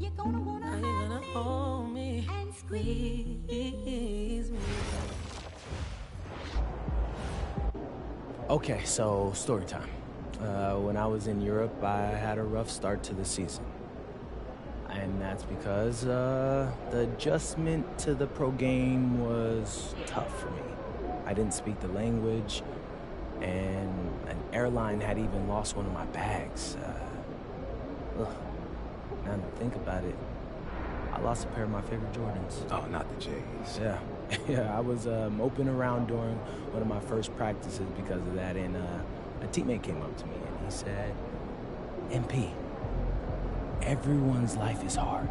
Are you gonna hold me and squeeze me? Okay, so story time. When I was in Europe, I had a rough start to the season. And that's because the adjustment to the pro game was tough for me. I didn't speak the language, and an airline had even lost one of my bags. Now that I think about it, I lost a pair of my favorite Jordans. Oh, not the J's. Yeah. Yeah, I was moping around during one of my first practices because of that, and a teammate came up to me and he said, MP, everyone's life is hard.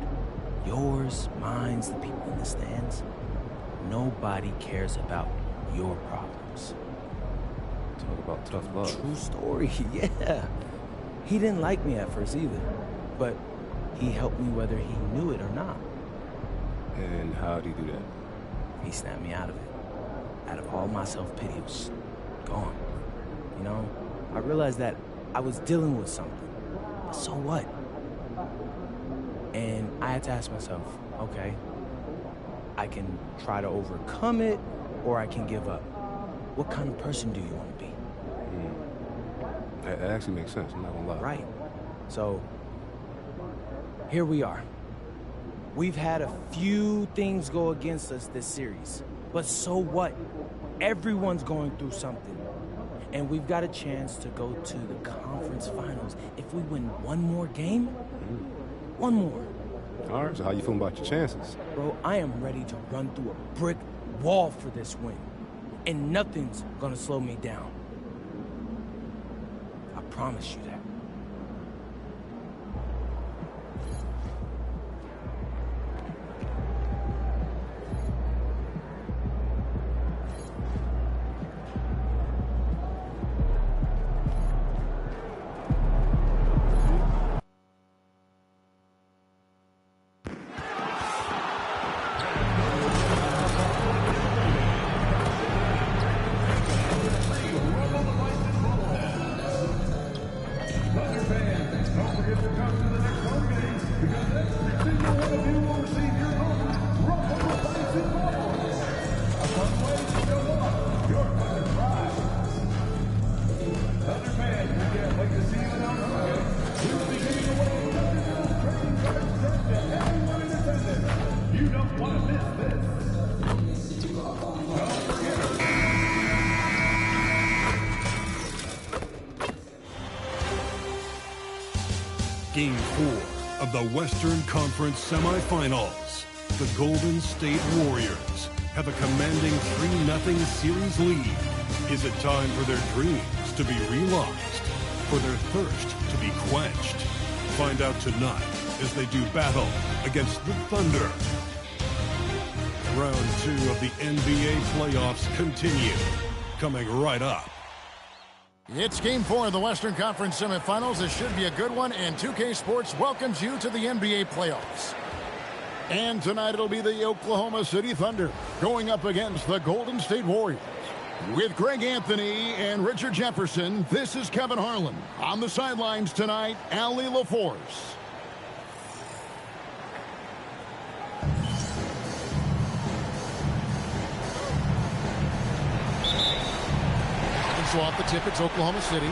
Yours, mine's, the people in the stands. Nobody cares about your problems. Talk about tough love. True story, yeah. He didn't like me at first either, but he helped me whether he knew it or not. And how'd he do that? He snapped me out of it. Out of all my self-pity, it was gone. You know, I realized that I was dealing with something. But so what? And I had to ask myself, okay, I can try to overcome it, or I can give up. What kind of person do you want to be? That actually makes sense, I'm not gonna lie. Right. So, here we are. We've had a few things go against us this series. But so what? Everyone's going through something. And we've got a chance to go to the conference finals. If we win one more game, one more. All right, so how you feeling about your chances? Bro, I am ready to run through a brick wall for this win. And nothing's gonna slow me down. I promise you that. Game 4 of the Western Conference semifinals. The Golden State Warriors have a commanding 3-0 series lead. Is it time for their dreams to be realized? For their thirst to be quenched? Find out tonight as they do battle against the Thunder. Round 2 of the NBA playoffs continue. Coming right up. It's Game 4 of the Western Conference semifinals. This should be a good one, and 2K Sports welcomes you to the NBA playoffs. And tonight it'll be the Oklahoma City Thunder going up against the Golden State Warriors. With Greg Anthony and Richard Jefferson, this is Kevin Harlan. On the sidelines tonight, Allie LaForce. So off the tip, it's Oklahoma City.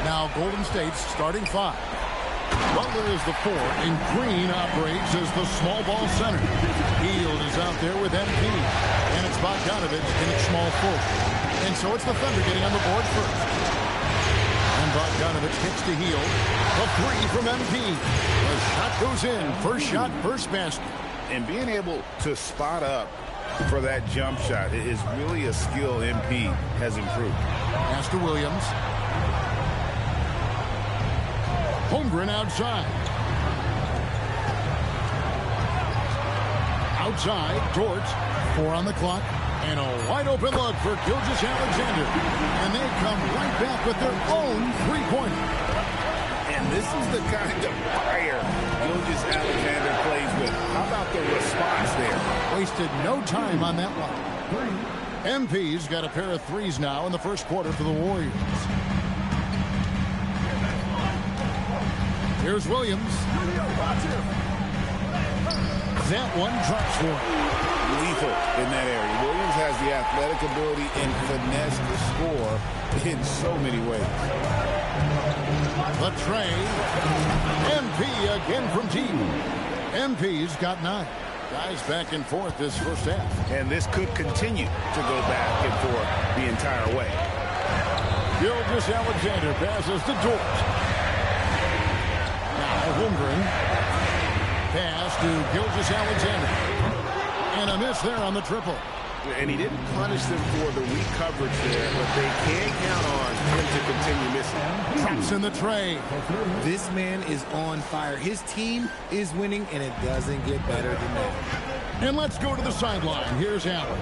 Now Golden State's starting 5. Butler is the 4, and Green operates as the small ball center. Hield is out there with MP, and it's Bogdanovich in its small forward. And so it's the Thunder getting on the board first. And Bogdanovich kicks to Hield. A 3 from MP. The shot goes in. First shot, first basket. And being able to spot up for that jump shot is really a skill MP has improved. Pass to Williams. Holmgren outside. Outside, Dort. 4 on the clock. And a wide open look for Gilgeous-Alexander. And they come right back with their own three-pointer. And this is the kind of fire Gilgeous-Alexander plays with. How about the response there? Wasted no time on that one. MP's got a pair of threes now in the first quarter for the Warriors. Here's Williams. That one drops for him. Lethal in that area. Williams has the athletic ability and finesse to score in so many ways. The tray. MP again from deep. MP's got 9. Guys back and forth this first half. And this could continue to go back and forth the entire way. Gilgeous-Alexander passes to Dort. Now Holmgren. Pass to Gilgeous-Alexander. And a miss there on the triple. And he didn't punish them for the weak coverage there, but they can't count on him to continue missing. Drops in the tray. This man is on fire. His team is winning, and it doesn't get better than that. And let's go to the sideline. Here's Allen.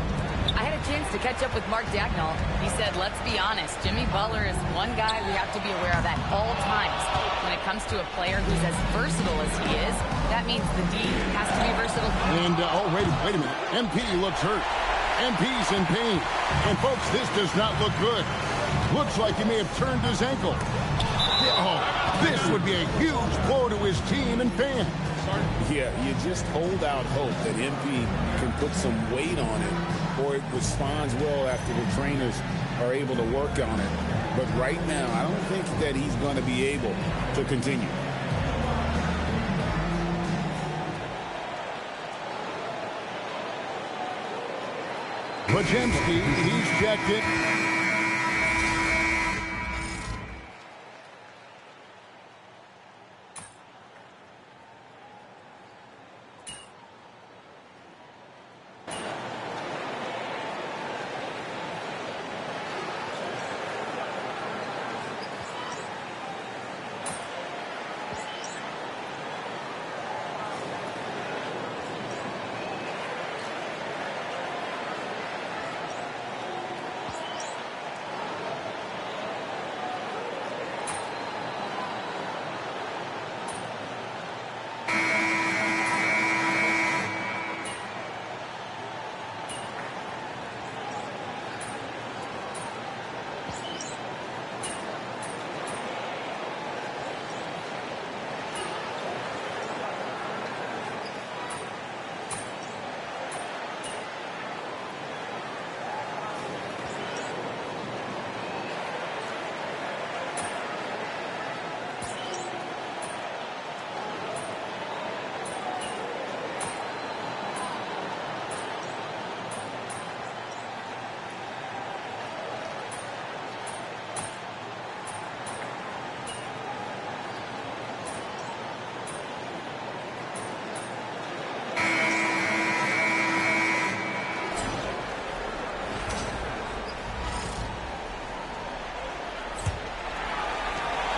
I had a chance to catch up with Mark Dagnall. He said, let's be honest, Jimmy Butler is one guy we have to be aware of at all times. When it comes to a player who's as versatile as he is, that means the D has to be versatile. And, wait a minute. MP looks hurt. MP's in pain. And, folks, this does not look good. Looks like he may have turned his ankle. Oh, this would be a huge blow to his team and fans. Yeah, you just hold out hope that MP can put some weight on it, or it responds well after the trainers are able to work on it. But right now, I don't think that he's going to be able to continue. Podziemski, he's checked it.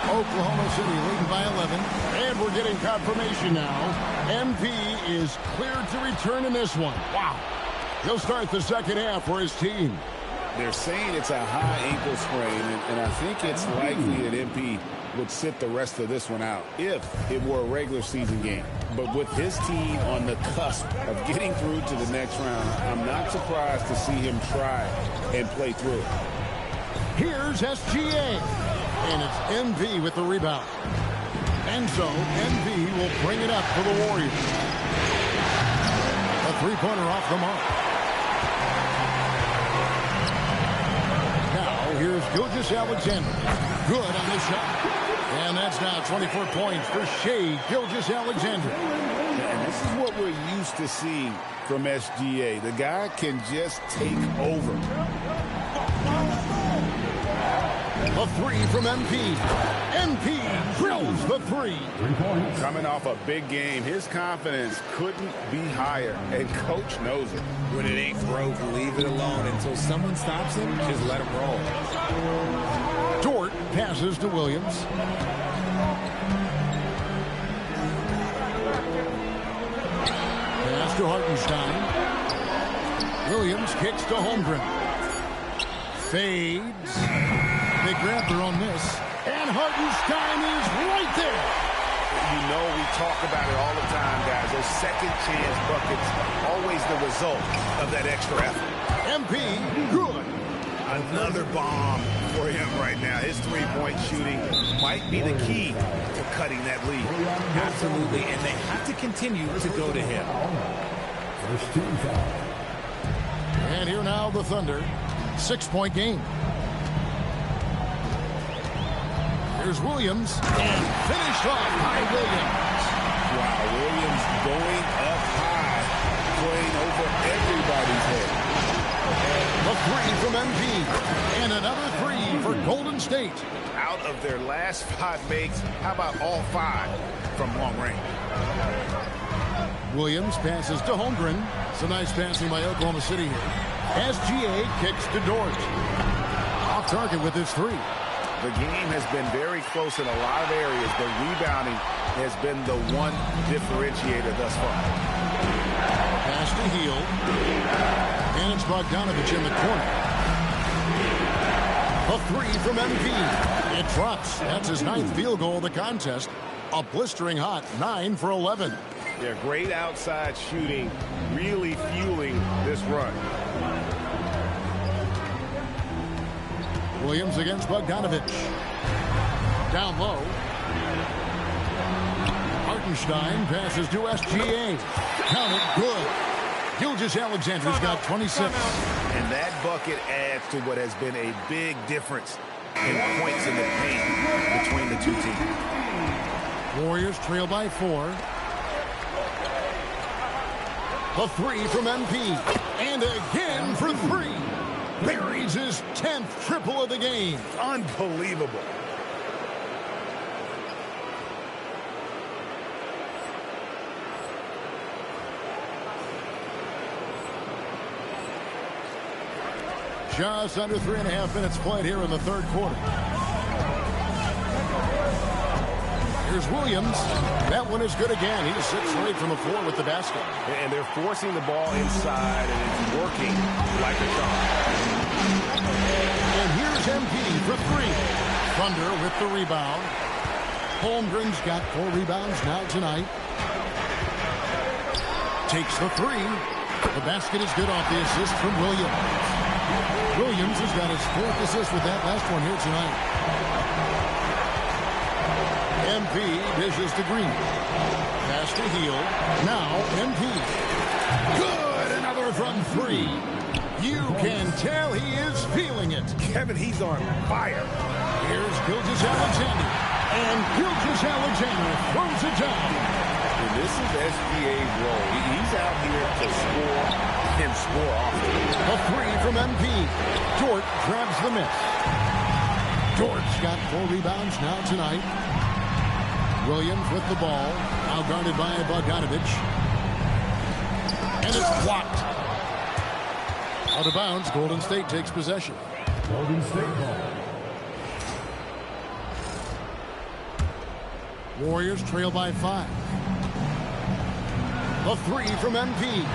Oklahoma City leading by 11. And we're getting confirmation now. MP is cleared to return in this one. Wow. He'll start the second half for his team. They're saying it's a high ankle sprain, and I think it's likely that MP would sit the rest of this one out if it were a regular season game. But with his team on the cusp of getting through to the next round, I'm not surprised to see him try and play through it. Here's SGA. And it's MP with the rebound. And so MP will bring it up for the Warriors. A three-pointer off the mark. Now here's Gilgeous-Alexander. Good on the shot. And that's now 24 points for Shai Gilgeous-Alexander. And this is what we're used to seeing from SGA. The guy can just take over. A three from MP. MP drills the three. 3 points. Coming off a big game, his confidence couldn't be higher, and coach knows it. When it ain't broke, leave it alone until someone stops him. Just let him roll. Dort passes to Williams. Pass to Hartenstein. Williams kicks to Holmgren. Fades. They grab their own miss. And Hartenstein is right there. You know we talk about it all the time, guys. Those second chance buckets, always the result of that extra effort. MP, good. Another bomb for him right now. His three-point shooting might be the key to cutting that lead. Absolutely, and they have to continue to go to him. And here now the Thunder. 6-point game. Here's Williams, and finished off by Williams. Wow, Williams going up high, playing over everybody's head. A three from MP, and another three for Golden State. Out of their last 5 makes, how about all 5 from long range? Williams passes to Holmgren. Some nice passing by Oklahoma City here. SGA kicks to Dort. Off target with his 3. The game has been very close in a lot of areas, but rebounding has been the one differentiator thus far. Pass to Hield. And it's Bogdanovich in the corner. A 3 from MP. It drops. That's his 9th field goal of the contest. A blistering hot 9 for 11. Yeah, great outside shooting, really fueling this run. Williams against Bogdanovich. Down low. Hartenstein passes to SGA. Counted good. Gilgeous-Alexander's got 26. And that bucket adds to what has been a big difference in points in the paint between the two teams. Warriors trail by 4. A 3 from MP. And again for 3. Buries his 10th triple of the game. Unbelievable. Just under 3.5 minutes played here in the third quarter. Here's Williams. That one is good again. He's 6 straight from the floor with the basket. And they're forcing the ball inside, and it's working like a charm. And here's MP for 3. Thunder with the rebound. Holmgren's got 4 rebounds now tonight. Takes the 3. The basket is good off the assist from Williams. Williams has got his 4th assist with that last one here tonight. MP dishes to Green. Pass to Hield. Now MP. Good! Another from 3. You can tell he is feeling it. Kevin, he's on fire. Here's Gilgeous-Alexander. And Gilgeous-Alexander throws it down. And this is SGA's role. He's out here to score and score often. A 3 from MP. Dort grabs the miss. Dort's got 4 rebounds now tonight. Williams with the ball. Now guarded by Bogdanovich. And it's blocked. Out of bounds. Golden State takes possession. Golden State ball. Warriors trail by 5. A 3 from MP.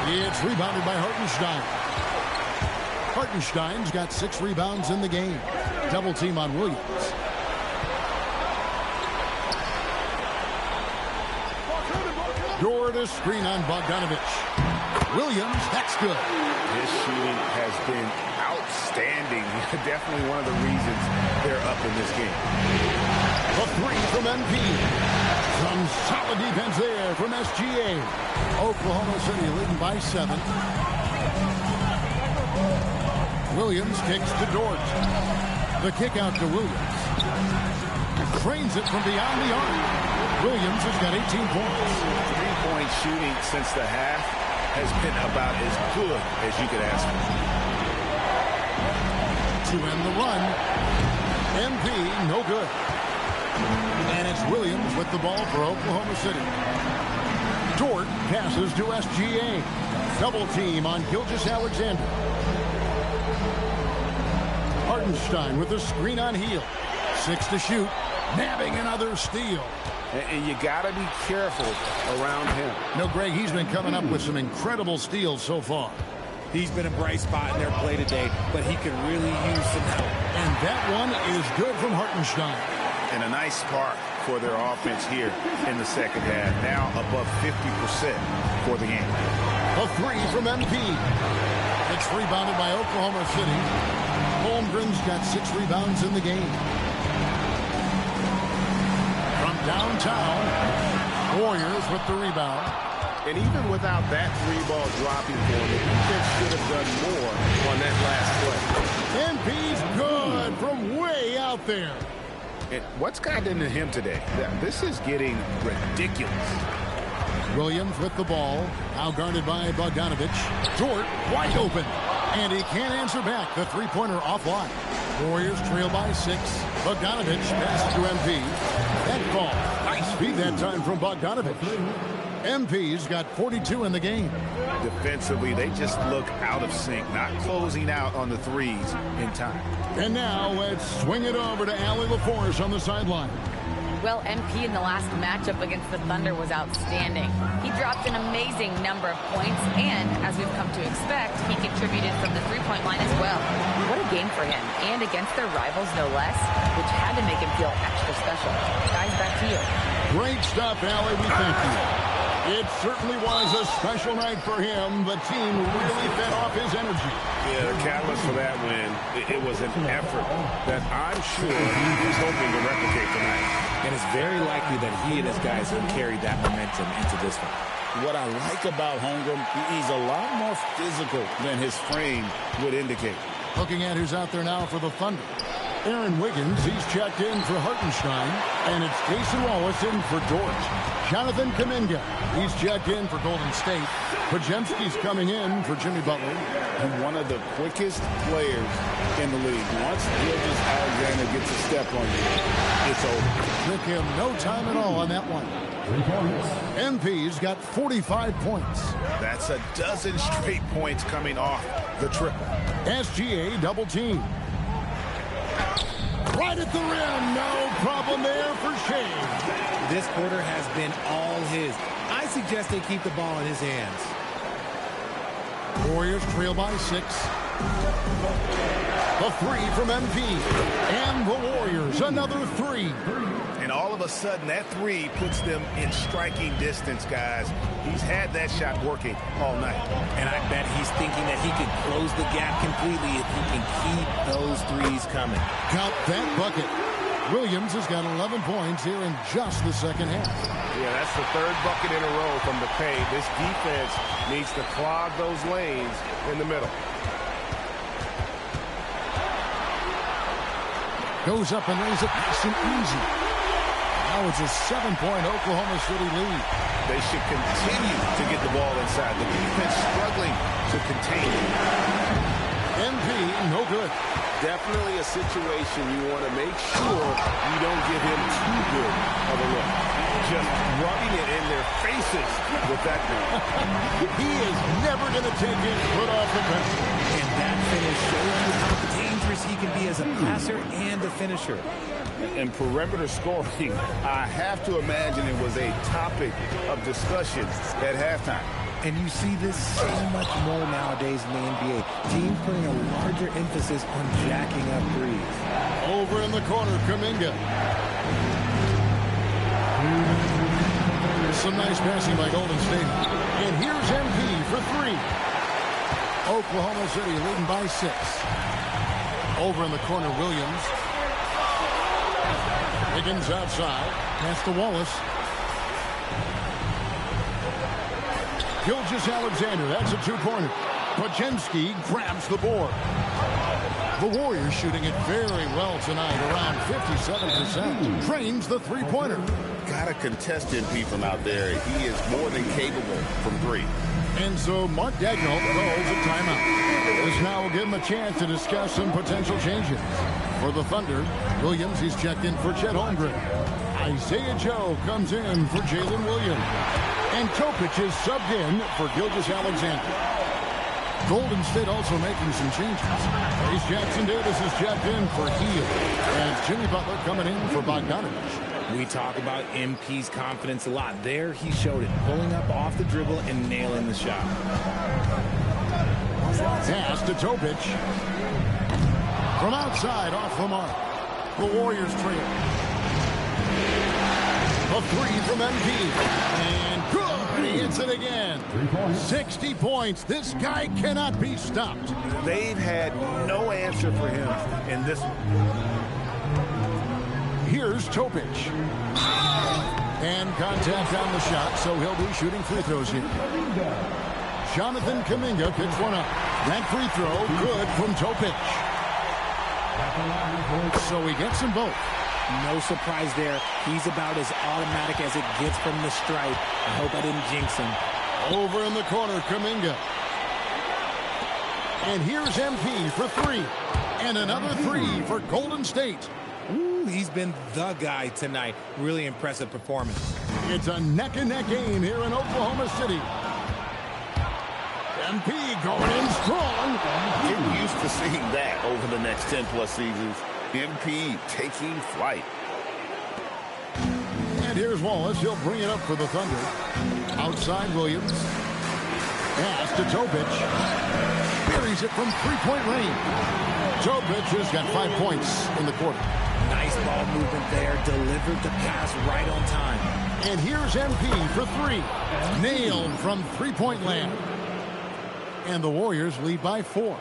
It's rebounded by Hartenstein. Hartenstein's got 6 rebounds in the game. Double team on Williams. Dort a screen on Bogdanovich. Williams, that's good. His shooting has been outstanding. Definitely one of the reasons they're up in this game. A 3 from MP. Some solid defense there from SGA. Oklahoma City leading by 7. Williams kicks to Dort. The kick out to Williams. Cranes it from beyond the arc. Williams has got 18 points. 3-point shooting since the half has been about as good as you could ask for. To end the run. MP, no good. And it's Williams with the ball for Oklahoma City. Dort passes to SGA. Double team on Gilgeous-Alexander. Hartenstein with a screen on Hield. 6 to shoot. Nabbing another steal. And you got to be careful around him. No, Greg, he's been coming up with some incredible steals so far. He's been a bright spot in their play today, but he could really use some help. And that one is good from Hartenstein. And a nice spark for their offense here in the second half. Now above 50% for the game. A three from MP. It's rebounded by Oklahoma City. Holmgren's got 6 rebounds in the game. From downtown, Warriors with the rebound. And even without that 3-ball dropping for him, the defense should have done more on that last play. MP's good from way out there. And what's gotten into him today? This is getting ridiculous. Williams with the ball. Now guarded by Bogdanovich. Dort wide open. And he can't answer back. The three-pointer offline. Warriors trail by 6. Bogdanovich passes to MP. That ball. Nice speed that time from Bogdanovich. MP's got 42 in the game. Defensively, they just look out of sync, not closing out on the threes in time. And now let's swing it over to Allie LaForce on the sideline. Well, MP in the last matchup against the Thunder was outstanding. He dropped an amazing number of points, and as we've come to expect, he contributed from the three-point line as well. What a game for him, and against their rivals, no less, which had to make him feel extra special. Guys, back to you. Great stuff, Allie. We thank you. It certainly was a special night for him. The team really fed off his energy. Yeah, the catalyst for that win, it was an effort that I'm sure he was hoping to replicate tonight. And it's very likely that he and his guys will carry that momentum into this one. What I like about Holmgren, he's a lot more physical than his frame would indicate. Looking at who's out there now for the Thunder. Aaron Wiggins, he's checked in for Hartenstein. And it's Jason Wallace in for Dort. Jonathan Kuminga, he's checked in for Golden State. Podziemski's coming in for Jimmy Butler. And one of the quickest players in the league. Once Gilgeous-Alexander gets a step on you, it's over. Took him no time at all on that one. MP's got 45 points. That's a dozen straight points coming off the triple. SGA double team. Right at the rim. No problem there for Shea. This quarter has been all his. I suggest they keep the ball in his hands. Warriors trail by 6. A three from MP. And the Warriors another 3. And all of a sudden, that 3 puts them in striking distance, guys. He's had that shot working all night. And I bet he's thinking that he could close the gap completely if he can keep those threes coming. Count that bucket. Williams has got 11 points here in just the second half. Yeah, that's the 3rd bucket in a row from the paint. This defense needs to clog those lanes in the middle. Goes up and lays it nice and easy. Now it's a 7-point Oklahoma City lead. They should continue to get the ball inside. The defense struggling to contain it. MP, no good. Definitely a situation you want to make sure you don't give him too good of a look. Just rubbing it in their faces with that move. He is never going to take his foot off the pencil. And that finish shows you how dangerous he can be as a passer and a finisher. And perimeter scoring, I have to imagine it was a topic of discussion at halftime. And you see this so much more nowadays in the NBA. Teams putting a larger emphasis on jacking up threes. Over in the corner, Kuminga. Some nice passing by Golden State. And here's MP for 3. Oklahoma City leading by 6. Over in the corner, Williams. Higgins outside. Pass to Wallace. Gilgeous-Alexander, that's a 2-pointer. Podziemski grabs the board. The Warriors shooting it very well tonight, around 57%. Drains the 3-pointer. Got to contest MP from out there. He is more than capable from 3. And so Mark Daigneault calls a timeout. This now will give him a chance to discuss some potential changes. For the Thunder, Williams, he's checked in for Chet Holmgren. Isaiah Joe comes in for Jalen Williams. And Topic is subbed in for Gilgeous-Alexander. Golden State also making some changes. Ace Jackson-Davis is checked in for Hield. And Jimmy Butler coming in for Bogdanovich. We talk about MP's confidence a lot. There he showed it, pulling up off the dribble and nailing the shot. Pass to Topic. From outside, off the mark. The Warriors trail. A three from MP. And good. He hits it again. 60 points. This guy cannot be stopped. They've had no answer for him in this one. Here's Topic. And contact on the shot, so he'll be shooting free throws here. Jonathan Kuminga picks one up. That free throw, good from Topic. So he gets them both. No surprise there. He's about as automatic as it gets from the stripe. I hope I didn't jinx him. Over in the corner, Kuminga. And here's MP for three. And another three for Golden State. Ooh, he's been the guy tonight. Really impressive performance. It's a neck-and-neck game here in Oklahoma City. MP going in strong. Get used to seeing that over the next 10-plus seasons. MP taking flight. And here's Wallace. He'll bring it up for the Thunder. Outside Williams. Pass to Topic. Buries it from three-point range. Topic has got 5 points in the quarter. Nice ball movement there. Delivered the pass right on time. And here's MP for three. Nailed from three-point land. And the Warriors lead by 4.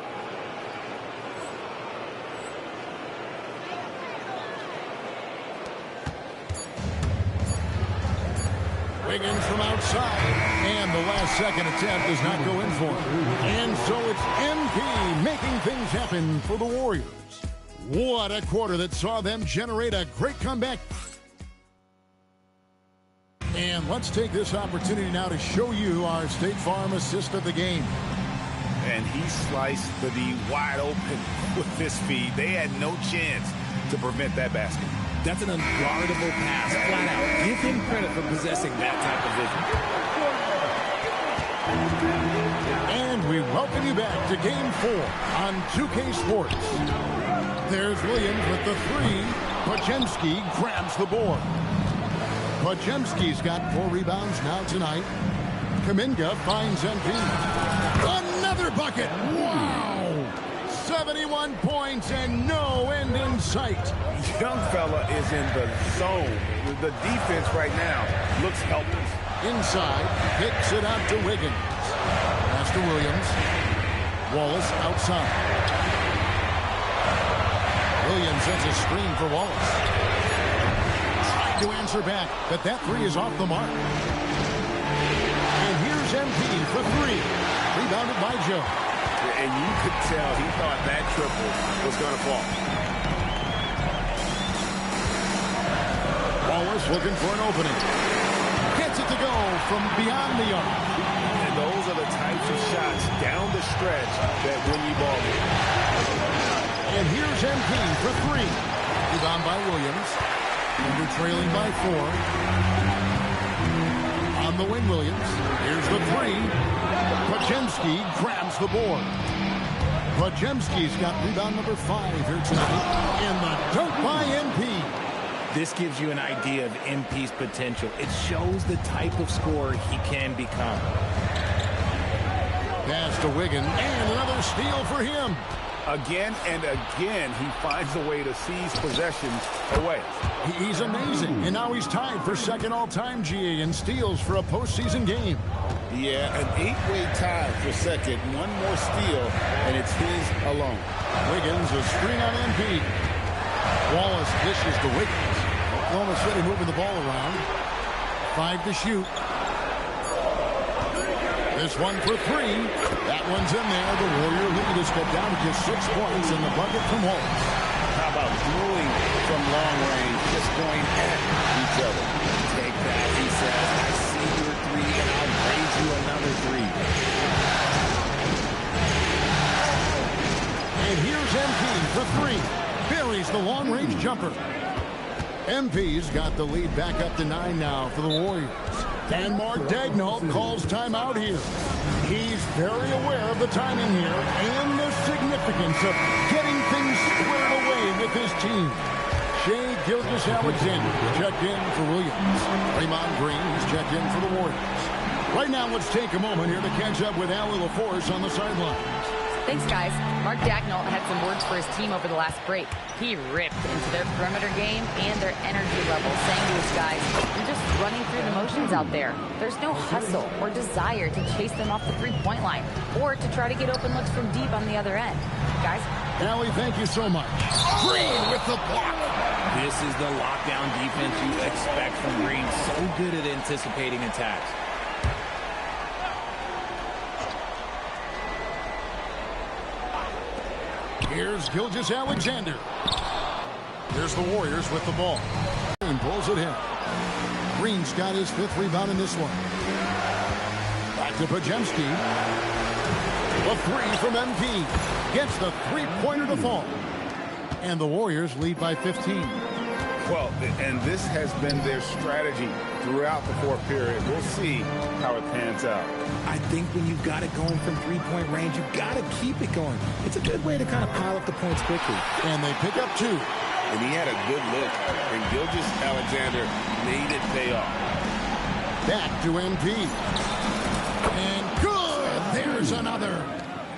Wiggins from outside. And the last second attempt does not go in for him. And so it's MP making things happen for the Warriors. What a quarter that saw them generate a great comeback. And let's take this opportunity now to show you our State Farm assist of the game. And he sliced the D wide open with this feed. They had no chance to prevent that basket. That's an unguardable pass, flat out. Give him credit for possessing that type of vision. And we welcome you back to Game 4 on 2K Sports. There's Williams with the three. Podziemski grabs the board. Podziemski's got 4 rebounds now tonight. Kuminga finds MP. Another bucket! Wow! 71 points and no end in sight. Young fella is in the zone. The defense right now looks helpless. Inside, picks it out to Wiggins. Pass to Williams. Wallace outside. Williams sends a screen for Wallace. Trying to answer back, but that three is off the mark. And here's MP for three. Rebounded by Joe. And you could tell he thought that triple was going to fall. Wallace looking for an opening. Gets it to go from beyond the arc. And those are the types of shots down the stretch that win you ball games. And here's MP for three. Rebound by Williams. Under trailing by 4. On the wing, Williams. Here's the three. Podziemski grabs the board. Podziemski's got rebound number 5 here tonight. And the dunk by MP. This gives you an idea of MP's potential. It shows the type of scorer he can become. Pass to Wiggins. And another steal for him. Again and again, he finds a way to seize possessions away. He's amazing. And now he's tied for second all-time, GA, in steals for a postseason game. Yeah, an 8-way tie for second. One more steal, and it's his alone. Wiggins, a screen on MP. Wallace dishes to Wiggins. Oklahoma City moving the ball around. 5 to shoot. This one for 3. That one's in there. The Warrior lead is cut down to just 6 points in the bucket from Wallace. How about dueling from long range, just going at each other? Take that, he says. I see your 3, and I'll raise you another 3. And here's MP for 3. Buries the long-range jumper. MP's got the lead back up to 9 now for the Warriors. And Mark Daigneault calls timeout here. He's very aware of the timing here and the significance of getting things squared away with his team. Shai Gilgeous-Alexander checked in for Williams. Draymond Green is checked in for the Warriors. Right now, let's take a moment here to catch up with Allie LaForce on the sidelines. Thanks, guys. Mark Dagnall had some words for his team over the last break. He ripped into their perimeter game and their energy level, saying to his guys, "You're just running through the motions out there. There's no hustle or desire to chase them off the three-point line or to try to get open looks from deep on the other end." Guys? Allie, thank you so much. Green with the block. This is the lockdown defense you expect from Green. So good at anticipating attacks. Here's Gilgeous-Alexander. Here's the Warriors with the ball. Green pulls it in. Green's got his 5th rebound in this one. Back to Pajemski. The 3 from MP. Gets the three-pointer to fall. And the Warriors lead by 15. Well, and this has been their strategy throughout the fourth period. We'll see how it pans out. I think when you've got it going from three-point range, you've got to keep it going. It's a good way to kind of pile up the points quickly. And they pick up 2. And he had a good look, and Gilgeous-Alexander made it pay off. Back to MP. And good! There's another.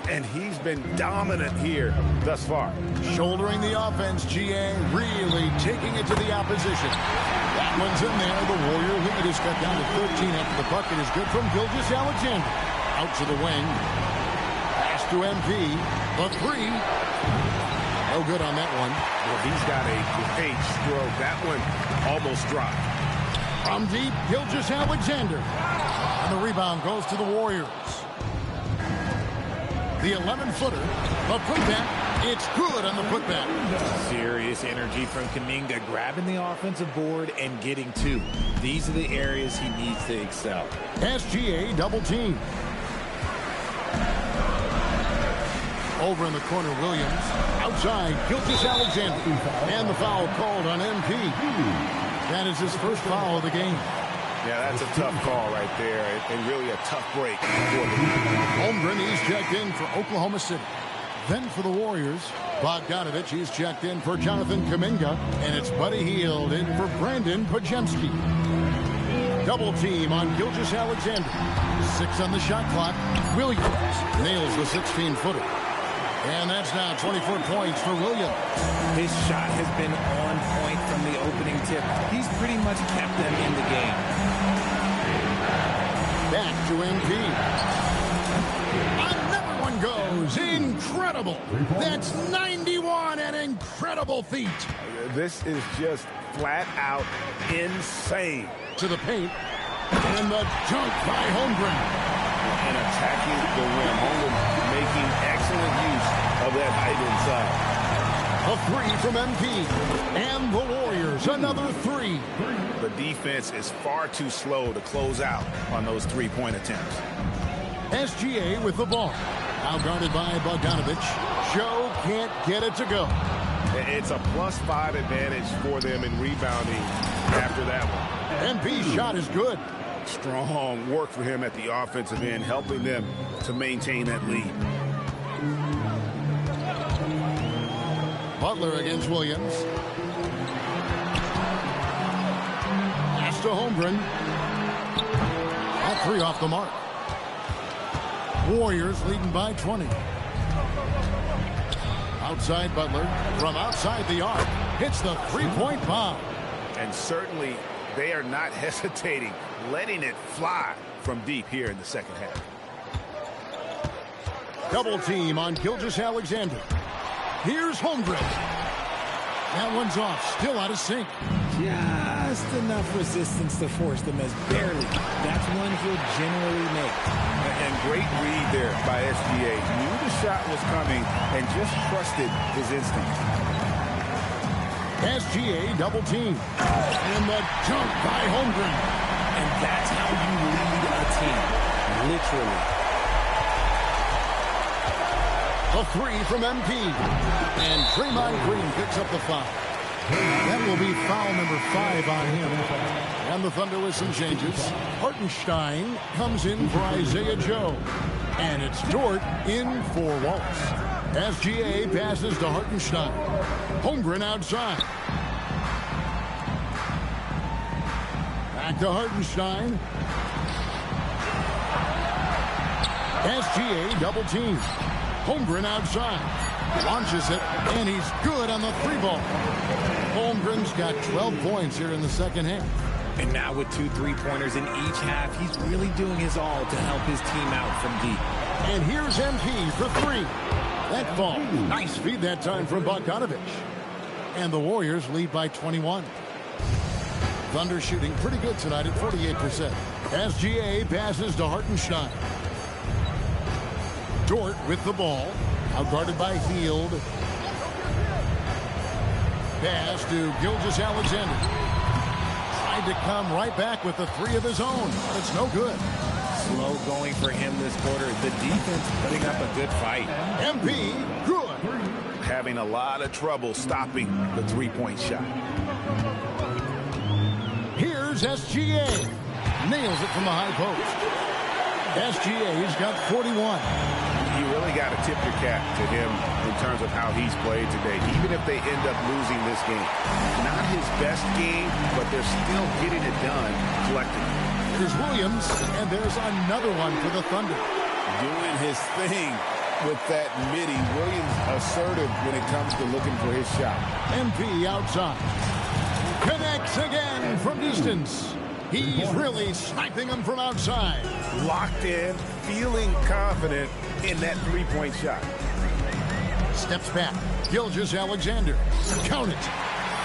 And he's been dominant here thus far. Shouldering the offense, GA really taking it to the opposition. That one's in there. The Warrior lead is cut down to 13 after the bucket is good from Gilgeous-Alexander. Out to the wing. Pass to MP. The 3. No good on that one. Well, he's got a great stroke. That one almost dropped. From deep, Gilgeous-Alexander. And the rebound goes to the Warriors. The 11-footer, the putback, it's good on the putback. Serious energy from Kuminga, grabbing the offensive board and getting 2. These are the areas he needs to excel. SGA double team. Over in the corner, Williams. Outside, Gilgeous-Alexander. And the foul called on MP. That is his first foul of the game. Yeah, that's a tough call right there, and really a tough break for the Holmgren, he's checked in for Oklahoma City. Then for the Warriors, Bogdanovich, he's checked in for Jonathan Kuminga, and it's Buddy Hield in for Brandon Pajemski. Double team on Gilgeous-Alexander. 6 on the shot clock. Williams nails the 16-footer. And that's now 24 points for Williams. His shot has been on point from the opening tip. He's pretty much kept them in the game. Back to MP. Another one goes. Incredible. That's 91, an incredible feat. This is just flat out insane. To the paint. And the dunk by Holmgren. And attacking the rim. Holmgren making excellent use of that height inside. A 3 from MP. And the Warriors, another 3. The defense is far too slow to close out on those three-point attempts. SGA with the ball. Now guarded by Bogdanovich. Joe can't get it to go. It's a +5 advantage for them in rebounding after that one. MP's shot is good. Strong work for him at the offensive end, helping them to maintain that lead. Butler against Williams. Pass to Holmgren. All 3 off the mark. Warriors leading by 20. Outside Butler. From outside the arc. Hits the three-point bomb. And certainly they are not hesitating, letting it fly from deep here in the second half. Double team on Gilgeous-Alexander. Here's Holmgren. That one's off, still out of sync. Just enough resistance to force the miss, barely. That's one he'll generally make. And great read there by SGA. Knew the shot was coming and just trusted his instincts. SGA double team. And the dunk by Holmgren. And that's how you lead a team. Literally. A 3 from MP. And Draymond Green picks up the foul. That will be foul number 5 on him. And the Thunder with some changes. Hartenstein comes in for Isaiah Joe. And it's Dort in for Wallace. SGA passes to Hartenstein. Holmgren outside. Back to Hartenstein. SGA double team. Holmgren outside. Launches it, and he's good on the 3-ball. Holmgren's got 12 points here in the second half. And now with 2 3-pointers in each half, he's really doing his all to help his team out from deep. And here's MP for 3. That ball. Nice feed that time from Bogdanovich. And the Warriors lead by 21. Thunder shooting pretty good tonight at 48%. SGA passes to Hartenstein. Dort with the ball. Out guarded by Hield. Pass to Gilgeous-Alexander. Tried to come right back with the 3 of his own. But it's no good. Slow going for him this quarter. The defense putting up a good fight. MP, good. Having a lot of trouble stopping the 3-point shot. Here's SGA. Nails it from the high post. SGA's got 41. You really got to tip your cap to him in terms of how he's played today, even if they end up losing this game. Not his best game, but they're still getting it done collectively. There's Williams, and there's another one for the Thunder. Doing his thing with that midi. Williams assertive when it comes to looking for his shot. MP outside. Connects again from distance. He's really sniping them from outside. Locked in, feeling confident in that 3-point shot. Steps back. Gilgeous-Alexander. Count it.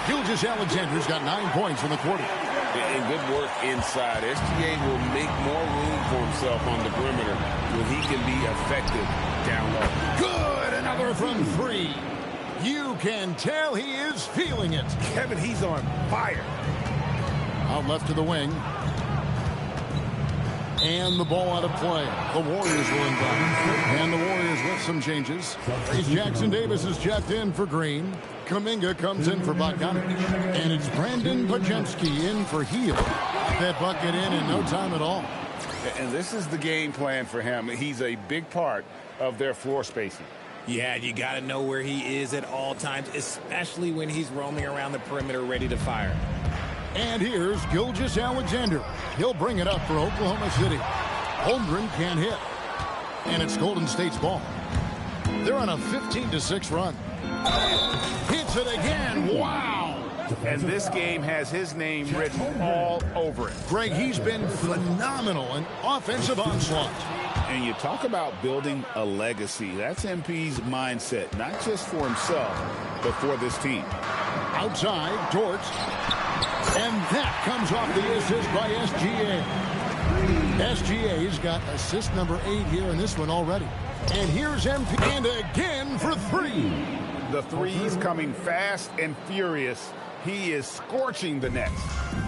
Gilgeous-Alexander's got 9 points in the quarter. And good work inside. SGA will make more room for himself on the perimeter when he can be effective down low. Good. Another from 3. You can tell he is feeling it. Kevin, he's on fire. Out left to the wing. And the ball out of play. The Warriors will inbound. And the Warriors with some changes. Jackson Davis is checked in for Green. Kuminga comes in for Bogdanovich. And it's Brandon Pajemski in for Hield. That bucket in no time at all. And this is the game plan for him. He's a big part of their floor spacing. Yeah, you got to know where he is at all times, especially when he's roaming around the perimeter ready to fire. And here's Gilgeous-Alexander. He'll bring it up for Oklahoma City. Holmgren can't hit. And it's Golden State's ball. They're on a 15-6 run. Hits it again. Wow. And this game has his name written all over it. Greg, he's been phenomenal in offensive onslaught. And you talk about building a legacy. That's MP's mindset, not just for himself, but for this team. Outside, Dort. And that comes off the assist by SGA. SGA's got assist number 8 here in this one already. And here's MP. And again for 3. The threes coming fast and furious. He is scorching the nets.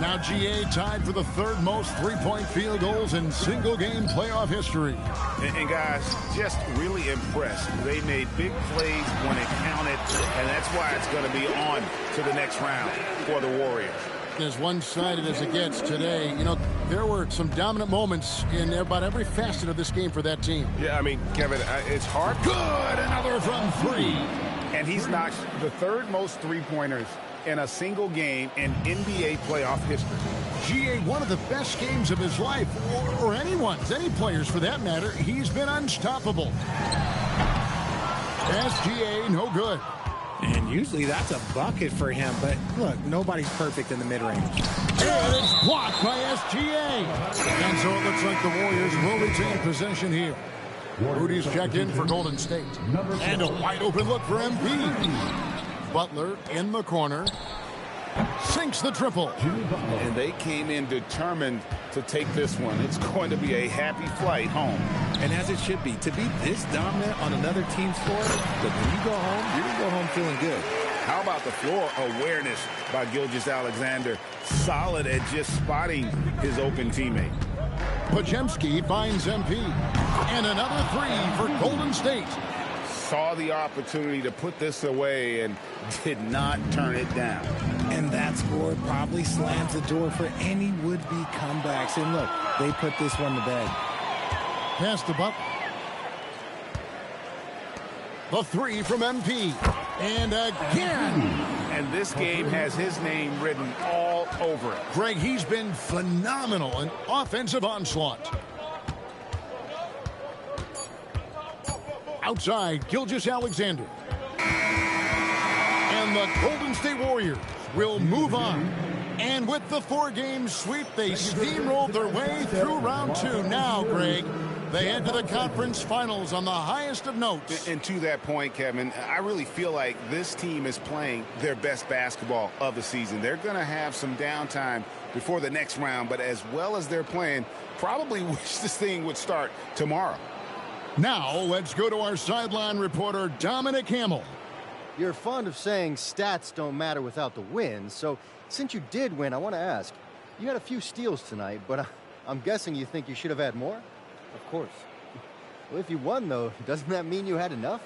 Now GA tied for the 3rd most 3-point field goals in single-game playoff history. And guys, just really impressed. They made big plays when it counted, and that's why it's going to be on to the next round for the Warriors. As one-sided as it gets today, you know, there were some dominant moments in about every facet of this game for that team. Yeah, I mean, Kevin, it's hard. Good! Another from 3. And he's knocked the 3rd most 3-pointers in a single game in NBA playoff history. GA, one of the best games of his life, or anyone's, any players for that matter. He's been unstoppable. SGA, no good. And usually that's a bucket for him, but look, nobody's perfect in the mid-range. And it's blocked by SGA. And so it looks like the Warriors will retain possession here. Rudy's checked in for Golden State. And a wide open look for MP. Butler in the corner. Sinks the triple. And they came in determined to take this one. It's going to be a happy flight home. And as it should be, to be this dominant on another team's floor, but when you go home, you're going to go home feeling good. How about the floor awareness by Gilgeous-Alexander? Solid at just spotting his open teammate. Pajemski finds MP. And another 3 for Golden State. Saw the opportunity to put this away and did not turn it down. And that score probably slams the door for any would-be comebacks. And look, they put this one to bed. Pass to Butler. The 3 from MP. And again. And this game has his name written all over it. Greg, he's been phenomenal in offensive onslaught. Outside, Gilgeous-Alexander. And the Golden State Warriors will move on. And with the 4-game sweep, they steamrolled their way through round 2. Now, Greg, they head to the conference finals on the highest of notes. And to that point, Kevin, I really feel like this team is playing their best basketball of the season. They're going to have some downtime before the next round, but as well as they're playing, probably wish this thing would start tomorrow. Now, let's go to our sideline reporter, Dominic Hamill. You're fond of saying stats don't matter without the win, so since you did win, I want to ask, you had a few steals tonight, but I'm guessing you think you should have had more? Of course. Well, if you won, though, doesn't that mean you had enough?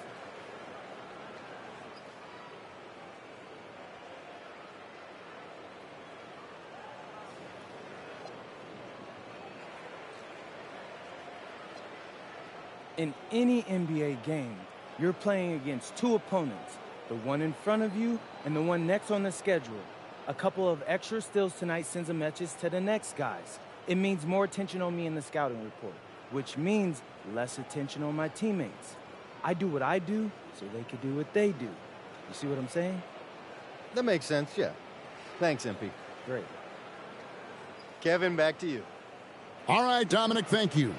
In any NBA game, you're playing against two opponents, the one in front of you and the one next on the schedule. A couple of extra steals tonight sends a message to the next guys. It means more attention on me in the scouting report, which means less attention on my teammates. I do what I do so they can do what they do. You see what I'm saying? That makes sense, yeah. Thanks, MP. Great. Kevin, back to you. All right, Dominic, thank you.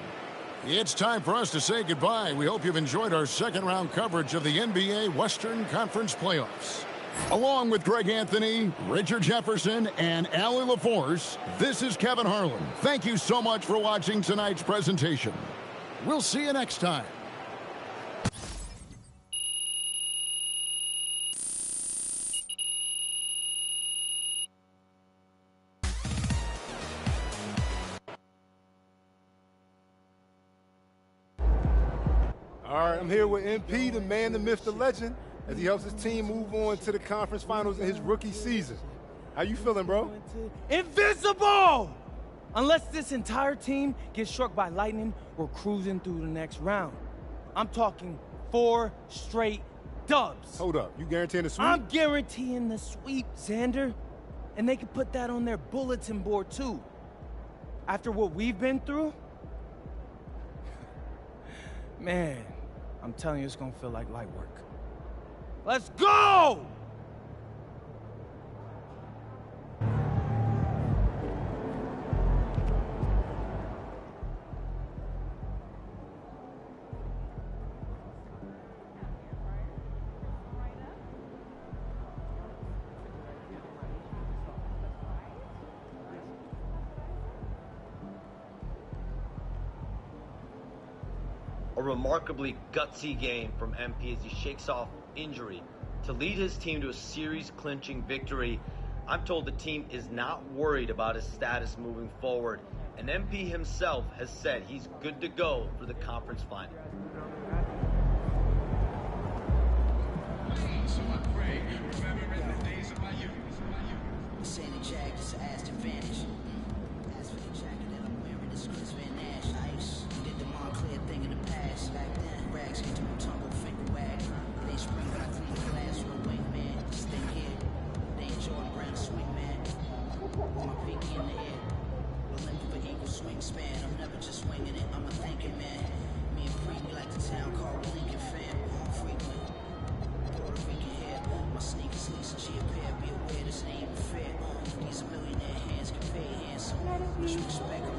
It's time for us to say goodbye. We hope you've enjoyed our second-round coverage of the NBA Western Conference Playoffs. Along with Greg Anthony, Richard Jefferson, and Allie LaForce, this is Kevin Harlan. Thank you so much for watching tonight's presentation. We'll see you next time. All right, I'm here with MP, the man, the myth, the legend, as he helps his team move on to the conference finals in his rookie season. How you feeling, bro? Invincible! Unless this entire team gets struck by lightning, we're cruising through the next round. I'm talking 4 straight dubs. Hold up, you guaranteeing the sweep? I'm guaranteeing the sweep, Xander. And they can put that on their bulletin board, too. After what we've been through, man, I'm telling you, it's gonna feel like light work. Let's go! A remarkably gutsy game from MP as he shakes off injury to lead his team to a series-clinching victory. I'm told the team is not worried about his status moving forward, and MP himself has said he's good to go for the conference final. Respect